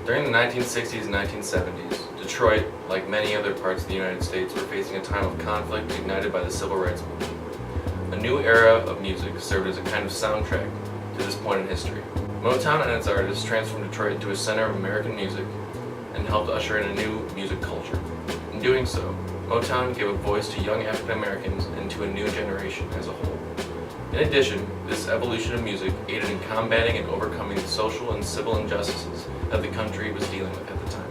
During the 1960s and 1970s, Detroit, like many other parts of the United States, were facing a time of conflict ignited by the Civil Rights Movement. A new era of music served as a kind of soundtrack to this point in history. Motown and its artists transformed Detroit into a center of American music and helped usher in a new music culture. In doing so, Motown gave a voice to young African Americans and to a new generation as a whole. In addition, this evolution of music aided in combating and overcoming the social and civil injustices that the country was dealing with at the time.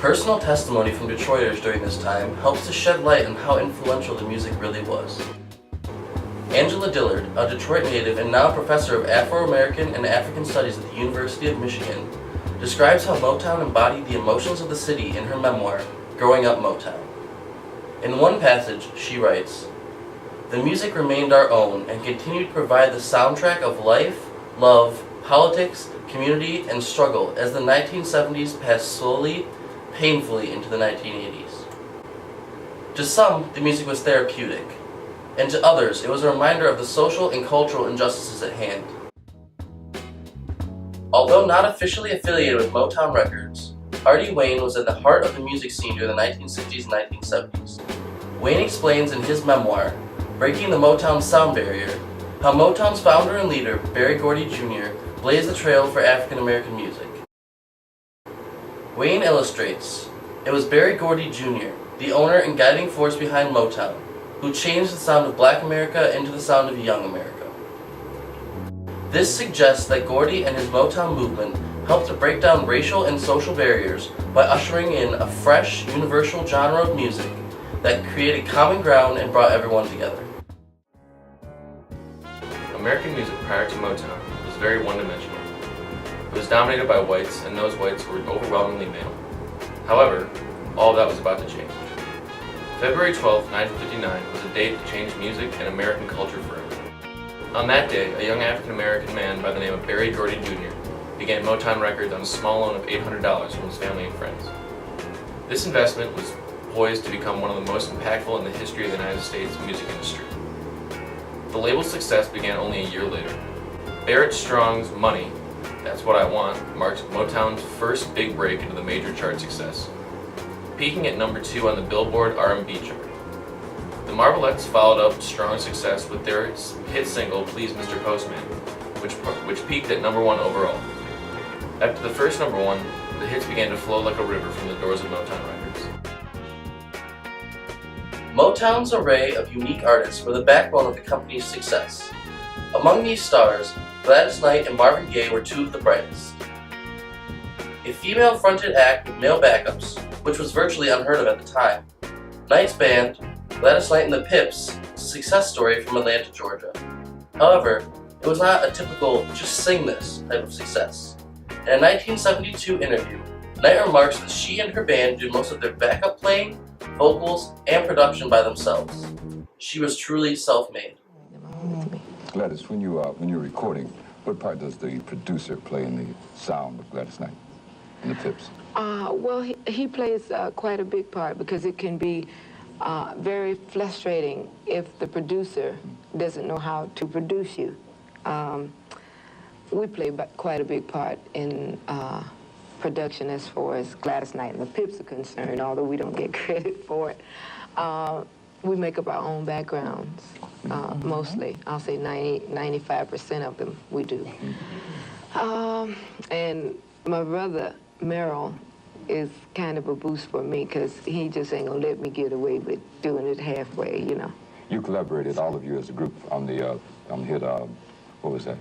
Personal testimony from Detroiters during this time helps to shed light on how influential the music really was. Angela Dillard, a Detroit native and now professor of Afro-American and African Studies at the University of Michigan, describes how Motown embodied the emotions of the city in her memoir, Growing Up Motown. In one passage, she writes, "The music remained our own and continued to provide the soundtrack of life, love, politics, community, and struggle as the 1970s passed slowly, painfully into the 1980s. To some, the music was therapeutic, and to others, it was a reminder of the social and cultural injustices at hand." Although not officially affiliated with Motown Records, Artie Wayne was at the heart of the music scene during the 1960s and 1970s. Wayne explains in his memoir, Breaking the Motown Sound Barrier, how Motown's founder and leader, Berry Gordy Jr., blazed the trail for African American music. Wayne illustrates, "It was Berry Gordy Jr., the owner and guiding force behind Motown, who changed the sound of Black America into the sound of young America." This suggests that Gordy and his Motown movement helped to break down racial and social barriers by ushering in a fresh, universal genre of music that created common ground and brought everyone together. American music prior to Motown was very one-dimensional. It was dominated by whites, and those whites were overwhelmingly male. However, all of that was about to change. February 12, 1959 was a date that changed music and American culture forever. On that day, a young African American man by the name of Berry Gordy Jr. began Motown Records on a small loan of $800 from his family and friends. This investment was poised to become one of the most impactful in the history of the United States music industry. The label's success began only a year later. Barrett Strong's Money, That's What I Want, marked Motown's first big break into the major chart success, peaking at number 2 on the Billboard R&B chart. The Marvelettes followed up Strong's success with their hit single, Please Mr. Postman, which peaked at number 1 overall. After the first number 1, the hits began to flow like a river from the doors of Motown Records. Motown's array of unique artists were the backbone of the company's success. Among these stars, Gladys Knight and Marvin Gaye were two of the brightest. A female-fronted act with male backups, which was virtually unheard of at the time, Knight's band, Gladys Knight and the Pips, is a success story from Atlanta, Georgia. However, it was not a typical just sing this type of success. In a 1972 interview, Knight remarks that she and her band did most of their backup playing, vocals, and production by themselves. She was truly self-made. Gladys, when you're recording, what part does the producer play in the sound of Gladys Knight and the Pips? Well, he plays quite a big part because it can be very frustrating if the producer doesn't know how to produce you. We play quite a big part in production as far as Gladys Knight and the Pips are concerned, although we don't get credit for it. We make up our own backgrounds, mostly. I'll say 95% of them we do. And my brother, Merrill, is kind of a boost for me because he just ain't gonna let me get away with doing it halfway, you know. You collaborated, all of you as a group, on the hit, what was that?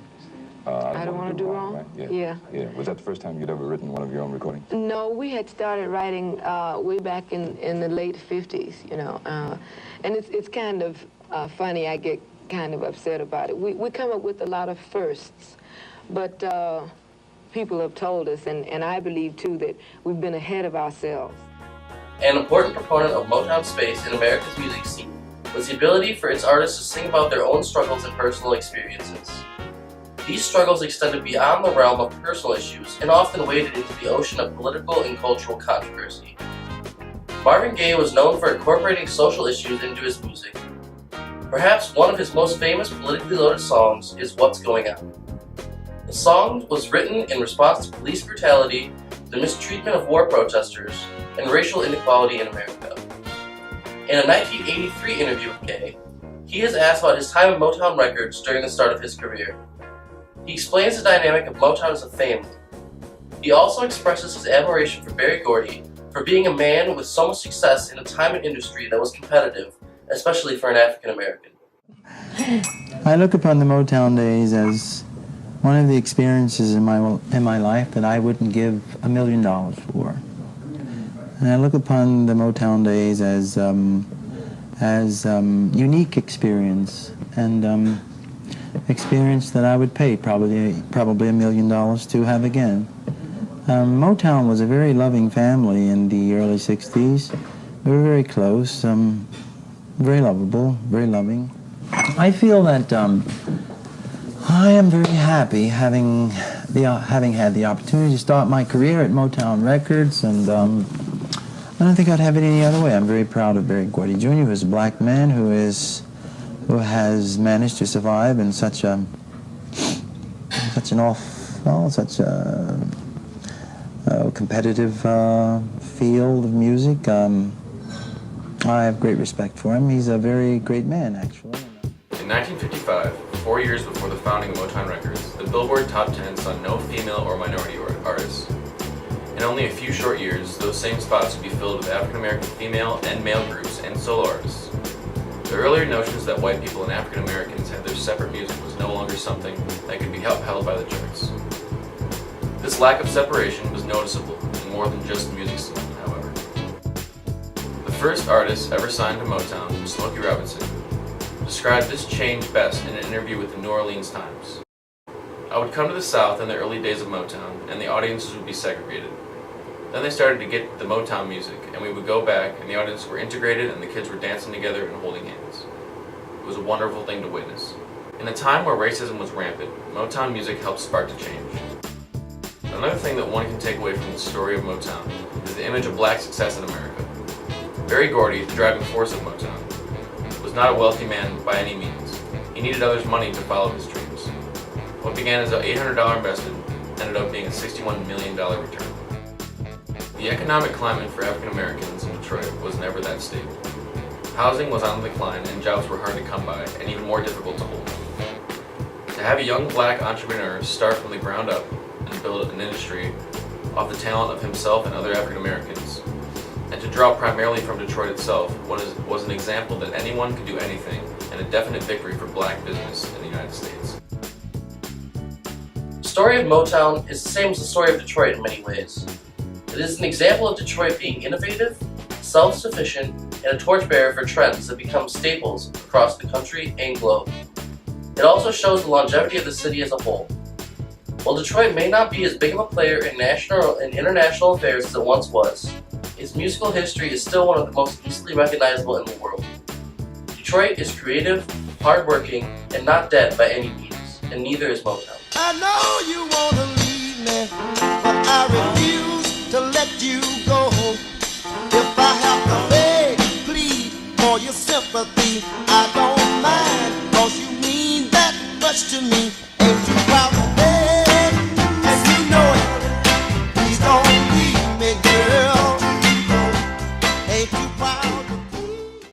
I Don't Want to Do Wrong? Right? Yeah. Was that the first time you'd ever written one of your own recordings? No, we had started writing way back in the late 50s, you know. And it's kind of funny, I get kind of upset about it. We come up with a lot of firsts, but people have told us, and I believe too, that we've been ahead of ourselves. An important proponent of Motown's space in America's music scene was the ability for its artists to sing about their own struggles and personal experiences. These struggles extended beyond the realm of personal issues and often waded into the ocean of political and cultural controversy. Marvin Gaye was known for incorporating social issues into his music. Perhaps one of his most famous politically loaded songs is What's Going On. The song was written in response to police brutality, the mistreatment of war protesters, and racial inequality in America. In a 1983 interview with Gay, he is asked about his time at Motown Records during the start of his career. He explains the dynamic of Motown as a family. He also expresses his admiration for Berry Gordy for being a man with so much success in a time and industry that was competitive, especially for an African American. I look upon the Motown days as one of the experiences in my life that I wouldn't give $1 million for. And I look upon the Motown days as unique experience and experience that I would pay probably $1 million to have again. Motown was a very loving family in the early 60s. We were very close, very lovable, very loving. I feel that I am very happy having had the opportunity to start my career at Motown Records, and I don't think I'd have it any other way. I'm very proud of Berry Gordy Jr., who is a black man who has managed to survive in such a competitive field of music. I have great respect for him. He's a very great man, actually. In 1955, 4 years before the founding of Motown Records, the Billboard Top 10 saw no female or minority artists. In only a few short years, those same spots would be filled with African-American female and male groups and solo artists. The earlier notions that white people and African Americans had their separate music was no longer something that could be upheld by the charts. This lack of separation was noticeable in more than just the music scene, however. The first artist ever signed to Motown, Smokey Robinson, described this change best in an interview with the New Orleans Times. "I would come to the South in the early days of Motown, and the audiences would be segregated. Then they started to get the Motown music, and we would go back, and the audiences were integrated, and the kids were dancing together and holding hands. It was a wonderful thing to witness. In a time where racism was rampant, Motown music helped spark the change." Another thing that one can take away from the story of Motown is the image of black success in America. Berry Gordy, the driving force of Motown, was not a wealthy man by any means. He needed others' money to follow his dreams. What began as an $800 investment ended up being a $61 million return. The economic climate for African Americans in Detroit was never that stable. Housing was on the decline and jobs were hard to come by and even more difficult to hold. To have a young black entrepreneur start from the ground up and build an industry off the talent of himself and other African Americans, and to draw primarily from Detroit itself, was an example that anyone could do anything and a definite victory for black business in the United States. The story of Motown is the same as the story of Detroit in many ways. It is an example of Detroit being innovative, self-sufficient, and a torchbearer for trends that become staples across the country and globe. It also shows the longevity of the city as a whole. While Detroit may not be as big of a player in national and international affairs as it once was, its musical history is still one of the most easily recognizable in the world. Detroit is creative, hardworking, and not dead by any means, and neither is Motown. I know you wanna leave me, but I refuse to let you go. If I have to beg, plead for your sympathy, I don't mind, 'cause you mean that much to me.